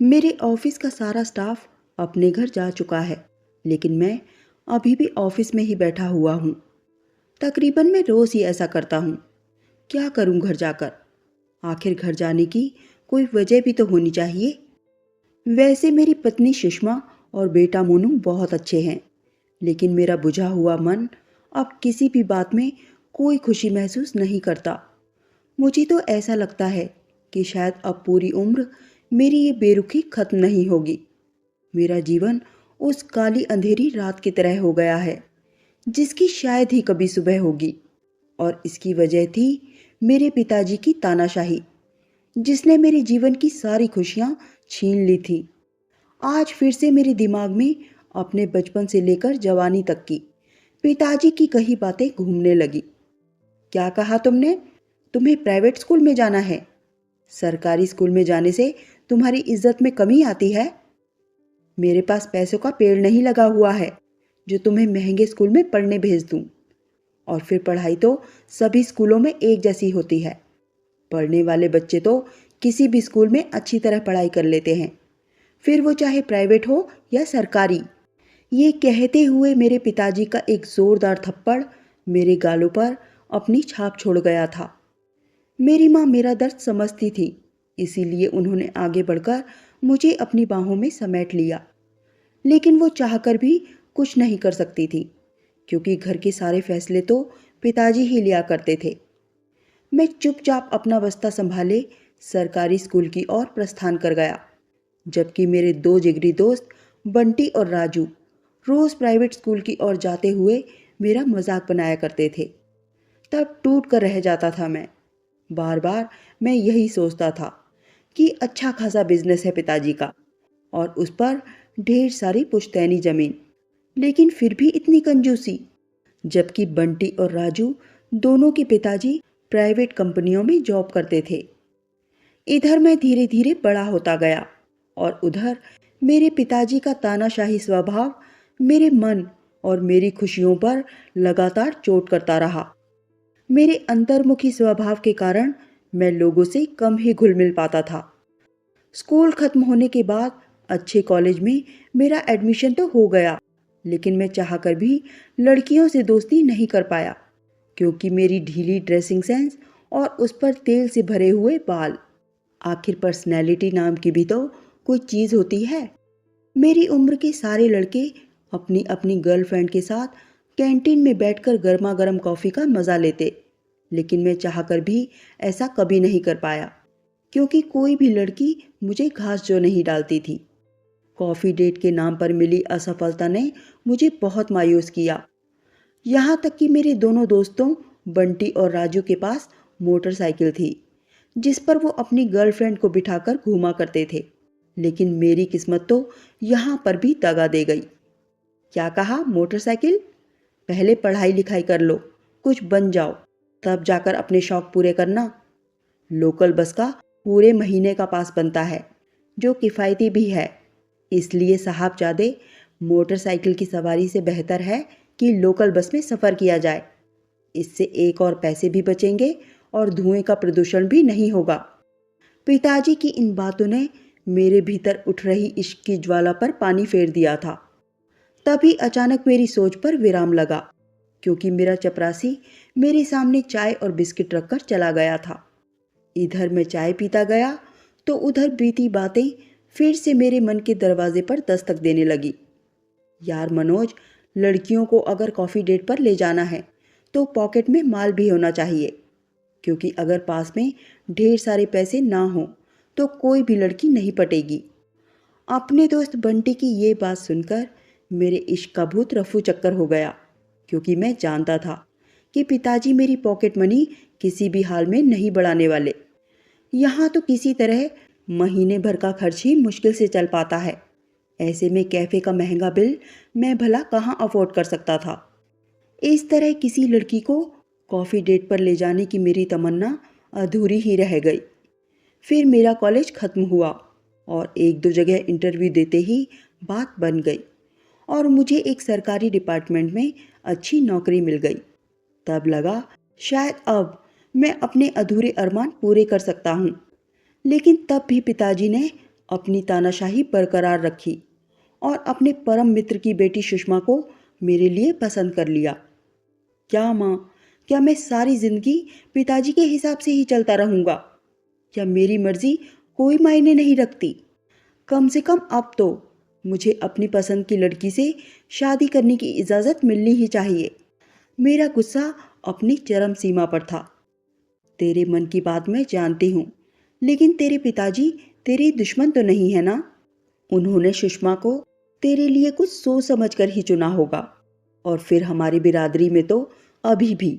मेरे ऑफिस का सारा स्टाफ अपने घर जा चुका है, लेकिन मैं अभी भी ऑफिस में ही बैठा हुआ हूँ। तकरीबन मैं रोज़ ही ऐसा करता हूँ। क्या करूँ घर जाकर? आखिर घर जाने की कोई वजह भी तो होनी चाहिए। वैसे मेरी पत्नी सुषमा और बेटा मोनू बहुत अच्छे हैं, लेकिन मेरा बुझा हुआ मन अब किसी भी बात में कोई खुशी महसूस नहीं करता। मुझे तो ऐसा लगता है कि शायद अब पूरी उम्र मेरी ये बेरुखी खत्म नहीं होगी। मेरा जीवन उस काली अंधेरी रात की तरह हो गया है, जिसकी शायद ही कभी सुबह होगी। और इसकी वजह थी मेरे पिताजी की तानाशाही, जिसने मेरे जीवन की सारी खुशियां छीन ली थी। आज फिर से मेरे दिमाग में अपने बचपन से लेकर जवानी तक की पिताजी की कही बातें घूमने लगी। क्या कहा तुमने? तुम्हें प्राइवेट स्कूल में जाना है? सरकारी स्कूल में जाने से तुम्हारी इज्जत में कमी आती है? मेरे पास पैसों का पेड़ नहीं लगा हुआ है जो तुम्हें महंगे स्कूल में पढ़ने भेज दूं। और फिर पढ़ाई तो सभी स्कूलों में एक जैसी होती है। पढ़ने वाले बच्चे तो किसी भी स्कूल में अच्छी तरह पढ़ाई कर लेते हैं, फिर वो चाहे प्राइवेट हो या सरकारी। ये कहते हुए मेरे पिताजी का एक जोरदार थप्पड़ मेरे गालों पर अपनी छाप छोड़ गया था। मेरी माँ मेरा दर्द समझती थी, इसीलिए उन्होंने आगे बढ़कर मुझे अपनी बाहों में समेट लिया। लेकिन वो चाहकर भी कुछ नहीं कर सकती थी, क्योंकि घर के सारे फैसले तो पिताजी ही लिया करते थे। मैं चुपचाप अपना बस्ता संभाले सरकारी स्कूल की ओर प्रस्थान कर गया, जबकि मेरे दो जिगरी दोस्त बंटी और राजू रोज प्राइवेट स्कूल की ओर जाते हुए मेरा मजाक बनाया करते थे। तब टूट कर रह जाता था मैं। बार बार मैं यही सोचता था कि अच्छा खासा बिजनेस है पिताजी का, और उस पर ढेर सारी पुश्तैनी जमीन, लेकिन फिर भी इतनी कंजूसी। जबकि बंटी और राजू दोनों के पिताजी प्राइवेट कंपनियों में जॉब करते थे। इधर मैं धीरे धीरे बड़ा होता गया, और उधर मेरे पिताजी का तानाशाही स्वभाव मेरे मन और मेरी खुशियों पर लगातार चोट करता रहा। मेरे अंतर्मुखी स्वभाव के कारण मैं लोगों से कम ही घुल मिल पाता था। स्कूल खत्म होने के बाद अच्छे कॉलेज में मेरा एडमिशन तो हो गया, लेकिन मैं चाहकर भी लड़कियों से दोस्ती नहीं कर पाया, क्योंकि मेरी ढीली ड्रेसिंग सेंस और उस पर तेल से भरे हुए बाल। आखिर पर्सनैलिटी नाम की भी तो कोई चीज़ होती है। मेरी उम्र के सारे लड़के अपनी अपनी गर्लफ्रेंड के साथ कैंटीन में बैठकर गर्मा गर्म कॉफ़ी का मज़ा लेते, लेकिन मैं चाहकर भी ऐसा कभी नहीं कर पाया, क्योंकि कोई भी लड़की मुझे घास जो नहीं डालती थी। कॉफ़ी डेट के नाम पर मिली असफलता ने मुझे बहुत मायूस किया। यहाँ तक कि मेरे दोनों दोस्तों बंटी और राजू के पास मोटरसाइकिल थी, जिस पर वो अपनी गर्लफ्रेंड को बिठाकर घूमा करते थे। लेकिन मेरी किस्मत तो यहाँ पर भी दगा दे गई। क्या कहा? मोटरसाइकिल? पहले पढ़ाई लिखाई कर लो, कुछ बन जाओ, तब जाकर अपने शौक पूरे करना। लोकल बस का पूरे महीने का पास बनता है, जो किफ़ायती भी है। इसलिए साहबजादे, मोटरसाइकिल की सवारी से बेहतर है कि लोकल बस में सफ़र किया जाए। इससे एक और पैसे भी बचेंगे और धुएं का प्रदूषण भी नहीं होगा। पिताजी की इन बातों ने मेरे भीतर उठ रही इश्क की ज्वाला पर पानी फेर दिया था। तभी अचानक मेरी सोच पर विराम लगा, क्योंकि मेरा चपरासी मेरे सामने चाय और बिस्किट रखकर चला गया था। इधर मैं चाय पीता गया तो उधर बीती बातें फिर से मेरे मन के दरवाजे पर दस्तक देने लगी। यार मनोज, लड़कियों को अगर कॉफ़ी डेट पर ले जाना है तो पॉकेट में माल भी होना चाहिए, क्योंकि अगर पास में ढेर सारे पैसे ना हो तो कोई भी लड़की नहीं पटेगी। अपने दोस्त बंटी की ये बात सुनकर मेरे इश्क का भूत रफू चक्कर हो गया, क्योंकि मैं जानता था कि पिताजी मेरी पॉकेट मनी किसी भी हाल में नहीं बढ़ाने वाले। यहाँ तो किसी तरह महीने भर का खर्च ही मुश्किल से चल पाता है। ऐसे में कैफ़े का महंगा बिल मैं भला कहाँ अफोर्ड कर सकता था। इस तरह किसी लड़की को कॉफ़ी डेट पर ले जाने की मेरी तमन्ना अधूरी ही रह गई। फिर मेरा कॉलेज ख़त्म हुआ और एक दो जगह इंटरव्यू देते ही बात बन गई, और मुझे एक सरकारी डिपार्टमेंट में अच्छी नौकरी मिल गई। तब लगा शायद अब मैं अपने अधूरे अरमान पूरे कर सकता हूँ। लेकिन तब भी पिताजी ने अपनी तानाशाही बरकरार रखी और अपने परम मित्र की बेटी सुषमा को मेरे लिए पसंद कर लिया। क्या माँ, क्या मैं सारी जिंदगी पिताजी के हिसाब से ही चलता रहूंगा? क्या मेरी मर्जी कोई मायने नहीं रखती? कम से कम अब तो मुझे अपनी पसंद की लड़की से शादी करने की इजाज़त मिलनी ही चाहिए। मेरा गुस्सा अपनी चरम सीमा पर था। तेरे मन की बात मैं जानती हूँ, लेकिन तेरे पिताजी तेरे दुश्मन तो नहीं है ना? उन्होंने सुषमा को तेरे लिए कुछ सोच समझ कर ही चुना होगा। और फिर हमारी बिरादरी में तो अभी भी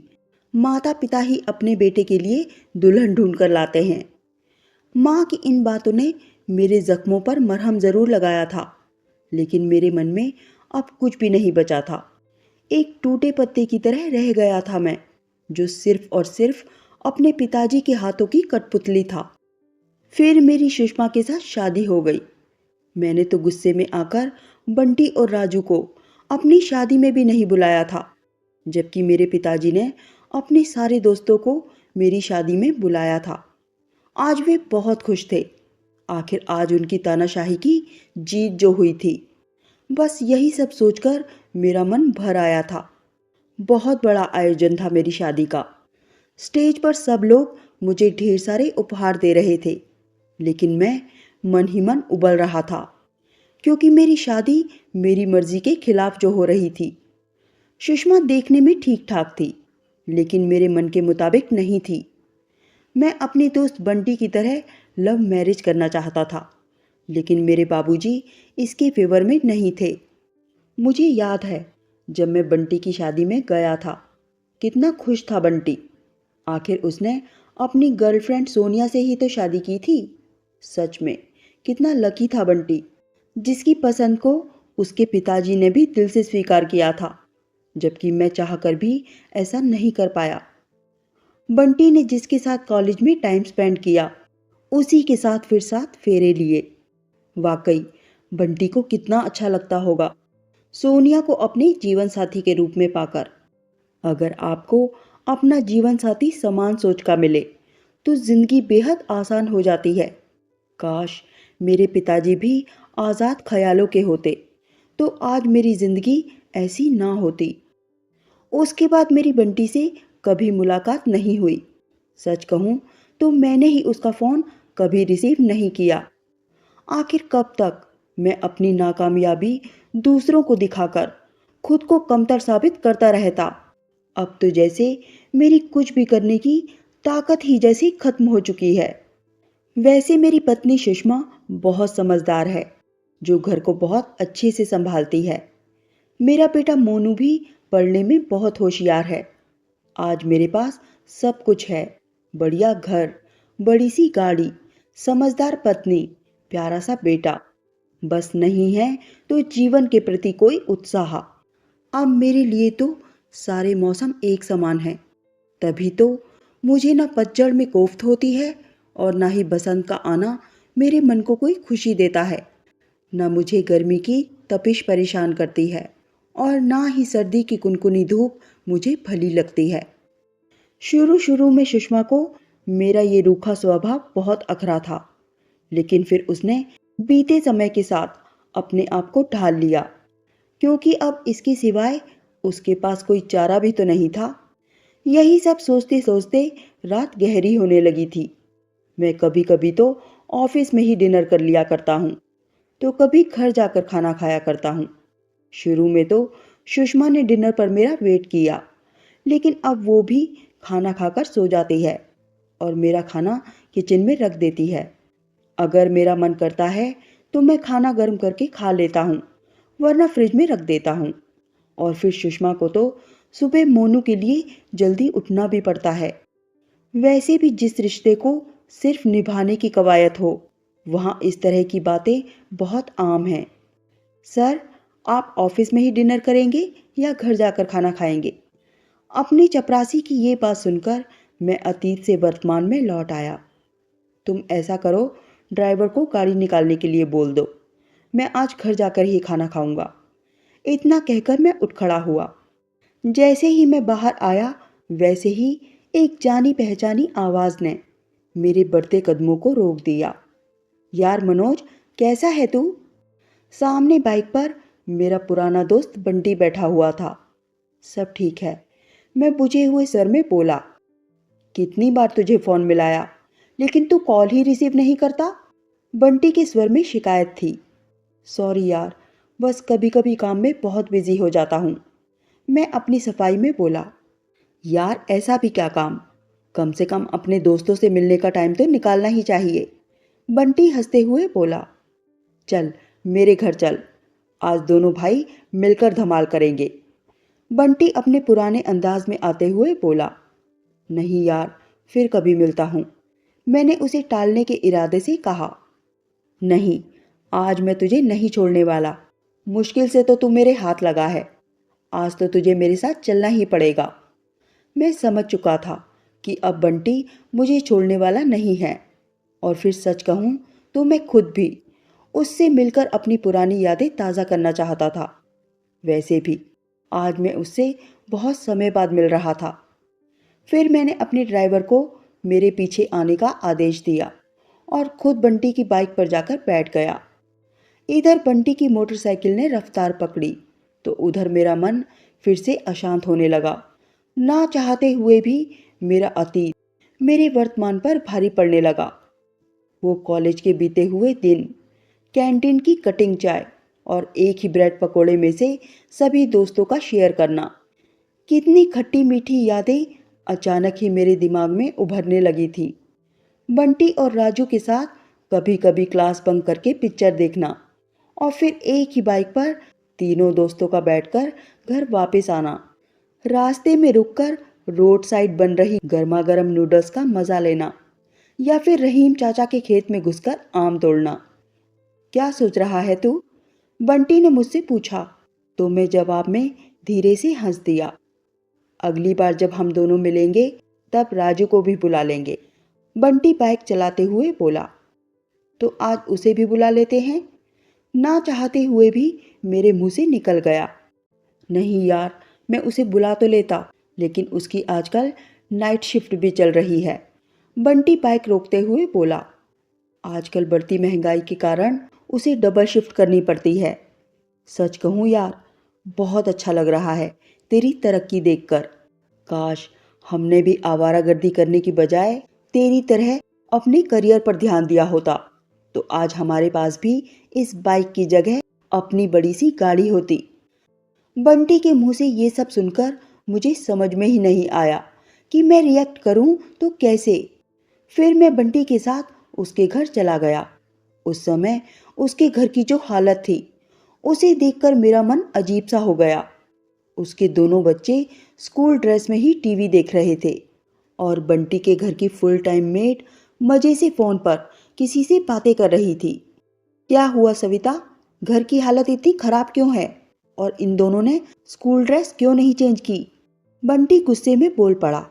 माता पिता ही अपने बेटे के लिए दुल्हन ढूंढ कर लाते हैं। माँ की इन बातों ने मेरे जख्मों पर मरहम जरूर लगाया था, लेकिन मेरे मन में अब कुछ भी नहीं बचा था। एक टूटे पत्ते की तरह रह गया था मैं, जो सिर्फ और सिर्फ अपने पिताजी के हाथों की कठपुतली था। फिर मेरी सुषमा के साथ शादी हो गई। मैंने तो गुस्से में आकर बंटी और राजू को अपनी शादी में भी नहीं बुलाया था, जबकि मेरे पिताजी ने अपने सारे दोस्तों को मेरी शादी में बुलाया था। आज वे बहुत खुश थे। आखिर आज उनकी तानाशाही की जीत जो हुई थी। बस यही सब सोचकर मेरा मन भर आया था। बहुत बड़ा आयोजन था मेरी शादी का। स्टेज पर सब लोग मुझे ढेर सारे उपहार दे रहे थे, लेकिन मैं मन ही मन उबल रहा था, क्योंकि मेरी शादी मेरी मर्जी के खिलाफ जो हो रही थी। सुषमा देखने में ठीक ठाक थी, लेकिन मेरे मन के मुताबिक नहीं थी। मैं अपने दोस्त बंटी की तरह लव मैरिज करना चाहता था, लेकिन मेरे बाबूजी इसके फेवर में नहीं थे। मुझे याद है जब मैं बंटी की शादी में गया था, कितना खुश था बंटी। आखिर उसने अपनी गर्लफ्रेंड सोनिया से ही तो शादी की थी। सच में कितना लकी था बंटी, जिसकी पसंद को उसके पिताजी ने भी दिल से स्वीकार किया था, जबकि मैं चाहकर भी ऐसा नहीं कर पाया। बंटी ने जिसके साथ कॉलेज में टाइम स्पेंड किया, उसी के साथ फिर साथ फेरे लिए। वाकई बंटी को कितना अच्छा लगता होगा सोनिया को अपने जीवन साथी के रूप में पाकर। अगर आपको अपना जीवन साथी समान सोच का मिले तो जिंदगी बेहद आसान हो जाती है। काश मेरे पिताजी भी आज़ाद ख्यालों के होते, तो आज मेरी जिंदगी ऐसी ना होती। उसके बाद मेरी बंटी से कभी मुलाकात नहीं हुई। सच कहूँ तो मैंने ही उसका फ़ोन कभी रिसीव नहीं किया। आखिर कब तक मैं अपनी नाकामयाबी दूसरों को दिखाकर खुद को कमतर साबित करता रहता? अब तो जैसे मेरी कुछ भी करने की ताकत ही जैसी खत्म हो चुकी है। वैसे मेरी पत्नी सुषमा बहुत समझदार है, जो घर को बहुत अच्छे से संभालती है। मेरा बेटा मोनू भी पढ़ने में बहुत होशियार है। आज मेरे पास सब कुछ है, बढ़िया घर, बड़ी सी गाड़ी, समझदार पत्नी, प्यारा सा बेटा। बस नहीं है तो जीवन के प्रति कोई उत्साह। अब मेरे लिए तो सारे मौसम एक समान हैं। तभी तो मुझे ना पतझड़ में कोफ्त होती है और ना ही बसंत का आना मेरे मन को कोई खुशी देता है। ना मुझे गर्मी की तपिश परेशान करती है और ना ही सर्दी की कुनकुनी धूप मुझे भली लगती है। शुरू शुरू में सुषमा को मेरा ये रूखा स्वभाव बहुत अखरा था, लेकिन फिर उसने बीते समय के साथ अपने आप को ढाल लिया, क्योंकि अब इसके सिवाय उसके पास कोई चारा भी तो नहीं था। यही सब सोचते सोचते रात गहरी होने लगी थी। मैं कभी कभी तो ऑफिस में ही डिनर कर लिया करता हूँ, तो कभी घर जाकर खाना खाया करता हूँ। शुरू में तो सुषमा ने डिनर पर मेरा वेट किया, लेकिन अब वो भी खाना खाकर सो जाती है और मेरा खाना किचन में रख देती है। अगर मेरा मन करता है तो मैं खाना गर्म करके खा लेता हूँ, वरना फ्रिज में रख देता हूँ। और फिर सुषमा को तो सुबह मोनू के लिए जल्दी उठना भी पड़ता है। वैसे भी जिस रिश्ते को सिर्फ निभाने की कवायद हो, वहाँ इस तरह की बातें बहुत आम हैं। सर, आप ऑफिस में ही डिनर करेंगे या घर जाकर खाना खाएंगे? अपनी चपरासी की ये बात सुनकर मैं अतीत से वर्तमान में लौट आया। तुम ऐसा करो, ड्राइवर को गाड़ी निकालने के लिए बोल दो। मैं आज घर जाकर ही खाना खाऊंगा। इतना कहकर मैं उठ खड़ा हुआ। जैसे ही मैं बाहर आया, वैसे ही एक जानी पहचानी आवाज़ ने मेरे बढ़ते कदमों को रोक दिया। यार मनोज, कैसा है तू? सामने बाइक पर मेरा पुराना दोस्त बंटी बैठा हुआ था। सब ठीक है, मैं बुझे हुए सर में बोला। कितनी बार तुझे फ़ोन मिलाया, लेकिन तू कॉल ही रिसीव नहीं करता। बंटी के स्वर में शिकायत थी। सॉरी यार, बस कभी कभी काम में बहुत बिजी हो जाता हूँ। मैं अपनी सफाई में बोला। यार ऐसा भी क्या काम, कम से कम अपने दोस्तों से मिलने का टाइम तो निकालना ही चाहिए। बंटी हंसते हुए बोला। चल मेरे घर चल, आज दोनों भाई मिलकर धमाल करेंगे। बंटी अपने पुराने अंदाज में आते हुए बोला। नहीं यार, फिर कभी मिलता हूँ, मैंने उसे टालने के इरादे से कहा। नहीं, आज मैं तुझे नहीं छोड़ने वाला। मुश्किल से तो तू मेरे हाथ लगा है, आज तो तुझे मेरे साथ चलना ही पड़ेगा। मैं समझ चुका था कि अब बंटी मुझे छोड़ने वाला नहीं है, और फिर सच कहूँ तो मैं खुद भी उससे मिलकर अपनी पुरानी यादें ताज़ा करना चाहता था। वैसे भी आज मैं उससे बहुत समय बाद मिल रहा था। फिर मैंने अपने ड्राइवर को मेरे पीछे आने का आदेश दिया और खुद बंटी की बाइक पर जाकर बैठ गया। इधर बंटी की मोटरसाइकिल ने रफ्तार पकड़ी तो उधर मेरा मन फिर से अशांत होने लगा। ना चाहते हुए भी मेरा अतीत मेरे वर्तमान पर भारी पड़ने लगा। वो कॉलेज के बीते हुए दिन, कैंटीन की कटिंग चाय और एक ही ब्रेड पकोड़े में से सभी दोस्तों का शेयर करना, कितनी खट्टी मीठी यादें अचानक ही मेरे दिमाग में उभरने लगी थी। बंटी और राजू के साथ कभी कभी क्लास बंक करके पिक्चर देखना और फिर एक ही बाइक पर तीनों दोस्तों का बैठकर घर वापस आना। रास्ते में रुककर रोड साइड बन रही गर्मा गर्म नूडल्स का मजा लेना, या फिर रहीम चाचा के खेत में घुसकर आम तोड़ना। क्या सोच रहा है तू? बंटी ने मुझसे पूछा तो मैं जवाब में धीरे से हंस दिया। अगली बार जब हम दोनों मिलेंगे तब राजू को भी बुला लेंगे। बंटी बाइक चलाते हुए बोला। तो आज उसे भी बुला लेते हैं। ना चाहते हुए भी मेरे मुंह से निकल गया। नहीं यार, मैं उसे बुला तो लेता, लेकिन उसकी आजकल नाइट शिफ्ट भी चल रही है। बंटी बाइक रोकते हुए बोला। आजकल बढ़ती महंगाई के कारण उसे डबल शिफ्ट करनी पड़ती है। सच कहूँ यार, बहुत अच्छा लग रहा है तेरी तरक्की देखकर। काश हमने भी आवारागर्दी करने की बजाय तेरी तरह अपने करियर पर ध्यान दिया होता, तो आज हमारे पास भी इस बाइक की जगह अपनी बड़ी सी गाड़ी होती। बंटी के मुंह से ये सब सुनकर मुझे समझ में ही नहीं आया कि मैं रिएक्ट करूं तो कैसे। फिर मैं बंटी के साथ उसके घर चला गया। उस समय उसके घर की जो हालत थी, उसे देखकर मेरा मन अजीब सा हो गया। उसके दोनों बच्चे स्कूल ड्रेस में ही टीवी देख रहे थे और बंटी के घर की फुल टाइम मेड मजे से फोन पर किसी से बातें कर रही थी। क्या हुआ सविता, घर की हालत इतनी खराब क्यों है? और इन दोनों ने स्कूल ड्रेस क्यों नहीं चेंज की? बंटी गुस्से में बोल पड़ा।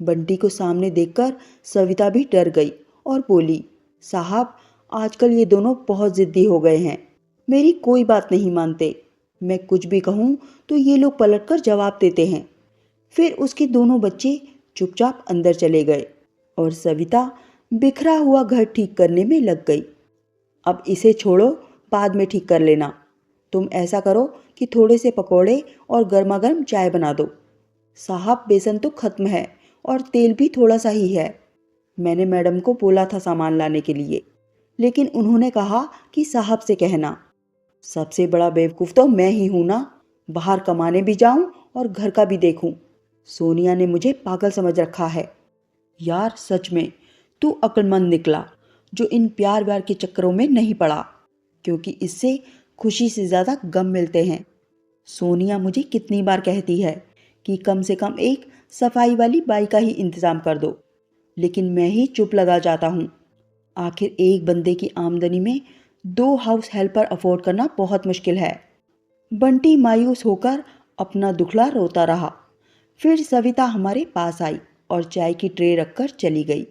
बंटी को सामने देखकर सविता भी डर गई और बोली, साहब आजकल ये दोनों बहुत जिद्दी हो गए हैं, मेरी कोई बात नहीं मानते। मैं कुछ भी कहूँ तो ये लोग पलटकर जवाब देते हैं। फिर उसके दोनों बच्चे चुपचाप अंदर चले गए और सविता बिखरा हुआ घर ठीक करने में लग गई। अब इसे छोड़ो, बाद में ठीक कर लेना। तुम ऐसा करो कि थोड़े से पकोड़े और गर्मा गर्म चाय बना दो। साहब बेसन तो खत्म है और तेल भी थोड़ा सा ही है। मैंने मैडम को बोला था सामान लाने के लिए, लेकिन उन्होंने कहा कि साहब से कहना। सबसे बड़ा बेवकूफ़ तो मैं ही हूं ना, बाहर कमाने भी जाऊं और घर का भी देखूं। सोनिया ने मुझे पागल समझ रखा है। यार सच में तू अक्लमंद निकला जो इन प्यार व्यार के चक्करों में नहीं पड़ा, क्योंकि इससे खुशी से ज़्यादा गम मिलते हैं। सोनिया मुझे कितनी बार कहती है कि कम से कम एक सफाई वाली बाई का ही इंतज़ाम कर दो, लेकिन मैं ही चुप लगा जाता हूँ। आखिर एक बंदे की आमदनी में 2 हाउस हेल्पर अफोर्ड करना बहुत मुश्किल है। बंटी मायूस होकर अपना दुखड़ा रोता रहा। फिर सविता हमारे पास आई और चाय की ट्रे रखकर चली गई।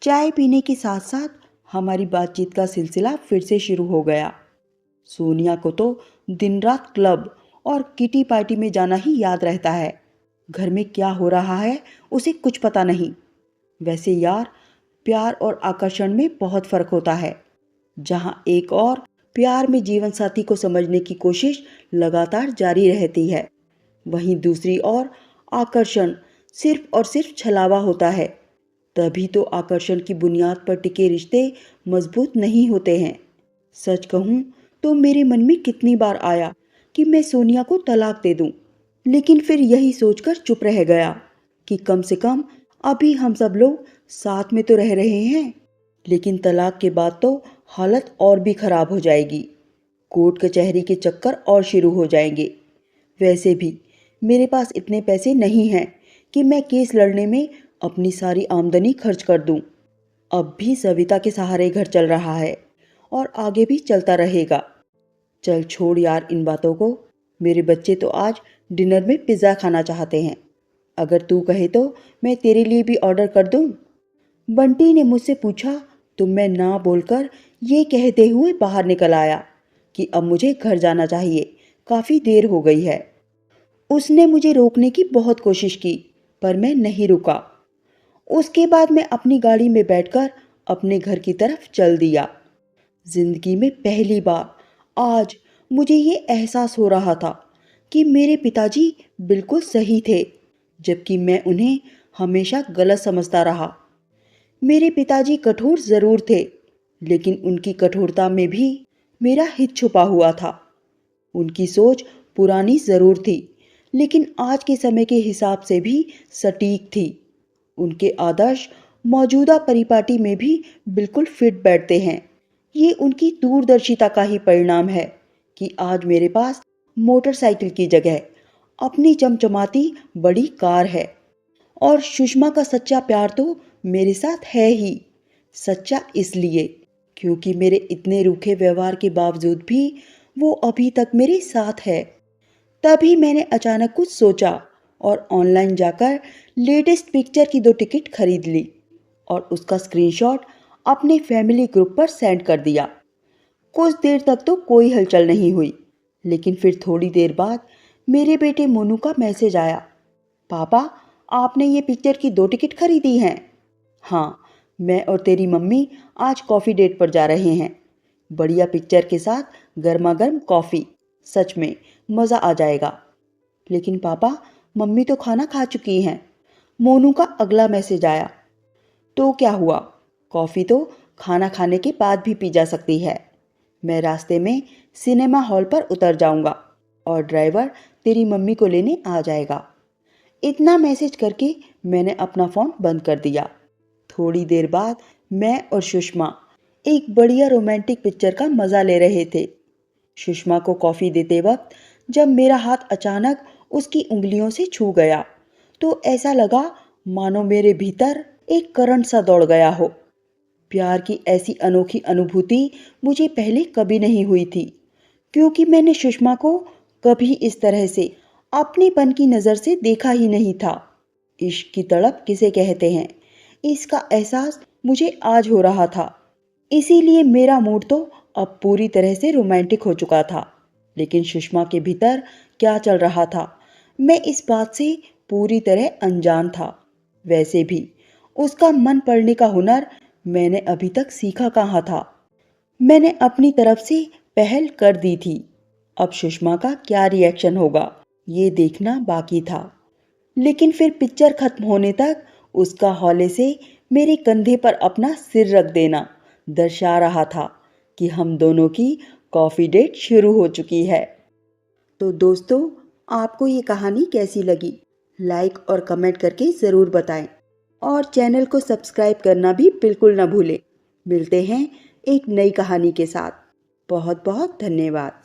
चाय पीने के साथ साथ हमारी बातचीत का सिलसिला फिर से शुरू हो गया। सोनिया को तो दिन रात क्लब और किटी पार्टी में जाना ही याद रहता है। घर में क्या हो रहा है उसे कुछ पता नहीं। वैसे यार, प्यार और आकर्षण में बहुत फर्क होता है। जहां एक और प्यार में जीवन साथी को समझने की कोशिश लगातार जारी रहती है, वहीं दूसरी ओर आकर्षण सिर्फ और सिर्फ छलावा होता है। तभी तो आकर्षण की बुनियाद पर टिके रिश्ते मजबूत नहीं होते हैं। सच कहूँ तो मेरे मन में कितनी बार आया कि मैं सोनिया को तलाक दे दूं, लेकिन फिर यही सोचकर चुप रह गया कि कम से कम अभी हम सब लोग साथ में तो रह रहे हैं, लेकिन तलाक के बाद तो हालत और भी खराब हो जाएगी। कोर्ट कचहरी के चक्कर और शुरू हो जाएंगे। वैसे भी मेरे पास इतने पैसे नहीं हैं कि मैं केस लड़ने में अपनी सारी आमदनी खर्च कर दूं। अब भी सविता के सहारे घर चल रहा है और आगे भी चलता रहेगा। चल छोड़ यार इन बातों को। मेरे बच्चे तो आज डिनर में पिज़्ज़ा खाना चाहते हैं। अगर तू कहे तो मैं तेरे लिए भी ऑर्डर कर दूं? बंटी ने मुझसे पूछा तो मैं ना बोलकर ये कहते हुए बाहर निकल आया कि अब मुझे घर जाना चाहिए, काफ़ी देर हो गई है। उसने मुझे रोकने की बहुत कोशिश की पर मैं नहीं रुका। उसके बाद मैं अपनी गाड़ी में बैठकर अपने घर की तरफ चल दिया। जिंदगी में पहली बार आज मुझे ये एहसास हो रहा था कि मेरे पिताजी बिल्कुल सही थे, जबकि मैं उन्हें हमेशा गलत समझता रहा। मेरे पिताजी कठोर जरूर थे, लेकिन उनकी कठोरता में भी मेरा हित छुपा हुआ था। उनकी सोच पुरानी जरूर थी, लेकिन आज के समय के हिसाब से भी सटीक थी। उनके आदर्श मौजूदा परिपाटी में भी बिल्कुल फिट बैठते हैं। ये उनकी दूरदर्शिता का ही परिणाम है कि आज मेरे पास मोटरसाइकिल की जगह अपनी चमचमाती बड़ी कार है। और सुषमा का सच्चा प्यार तो मेरे साथ है ही। सच्चा इसलिए क्योंकि मेरे इतने रूखे व्यवहार के बावजूद भी वो अभी तक मेरे साथ है। तभी मैंने अचानक कुछ सोचा और ऑनलाइन जाकर लेटेस्ट पिक्चर की 2 टिकट खरीद ली और उसका स्क्रीनशॉट अपने फैमिली ग्रुप पर सेंड कर दिया। कुछ देर तक तो कोई हलचल नहीं हुई, लेकिन फिर थोड़ी देर बाद मेरे बेटे मोनू का मैसेज आया, पापा आपने ये पिक्चर की 2 टिकट खरीदी हैं? हाँ, मैं और तेरी मम्मी आज कॉफ़ी डेट पर जा रहे हैं। बढ़िया पिक्चर के साथ गर्मा गर्म कॉफ़ी, सच में मज़ा आ जाएगा। लेकिन पापा मम्मी तो खाना खा चुकी हैं। मोनू का अगला मैसेज आया, तो क्या हुआ, कॉफ़ी तो खाना खाने के बाद भी पी जा सकती है। मैं रास्ते में सिनेमा हॉल पर उतर जाऊंगा और ड्राइवर तेरी मम्मी को लेने आ जाएगा। इतना मैसेज करके मैंने अपना फ़ोन बंद कर दिया। थोड़ी देर बाद मैं और सुषमा एक बढ़िया रोमांटिक पिक्चर का मज़ा ले रहे थे। सुषमा को कॉफ़ी देते वक्त जब मेरा हाथ अचानक उसकी उंगलियों से छू गया तो ऐसा लगा मानो मेरे भीतर एक करंट सा दौड़ गया हो। प्यार की ऐसी अनोखी अनुभूति मुझे पहले कभी नहीं हुई थी, क्योंकि मैंने सुषमा को कभी इस तरह से अपनेपन की नज़र से देखा ही नहीं था। इश्क की तड़प किसे कहते हैं, इसका एहसास मुझे आज हो रहा था। इसीलिए मेरा मूड तो अब पूरी तरह से रोमांटिक हो चुका था। लेकिन सुषमा के भीतर क्या चल रहा था, मैं इस बात से पूरी तरह अनजान था। वैसे भी उसका मन पढ़ने का हुनर मैंने अभी तक सीखा कहाँ था। मैंने अपनी तरफ से पहल कर दी थी। अब सुषमा का क्या रिएक्शन होगा ये देखना बाकी था। लेकिन फिर पिक्चर खत्म होने तक उसका हौले से मेरे कंधे पर अपना सिर रख देना दर्शा रहा था कि हम दोनों की कॉफ़ी डेट शुरू हो चुकी है। तो दोस्तों, आपको ये कहानी कैसी लगी? लाइक और कमेंट करके ज़रूर बताएं और चैनल को सब्सक्राइब करना भी बिल्कुल ना भूलें। मिलते हैं एक नई कहानी के साथ। बहुत बहुत धन्यवाद।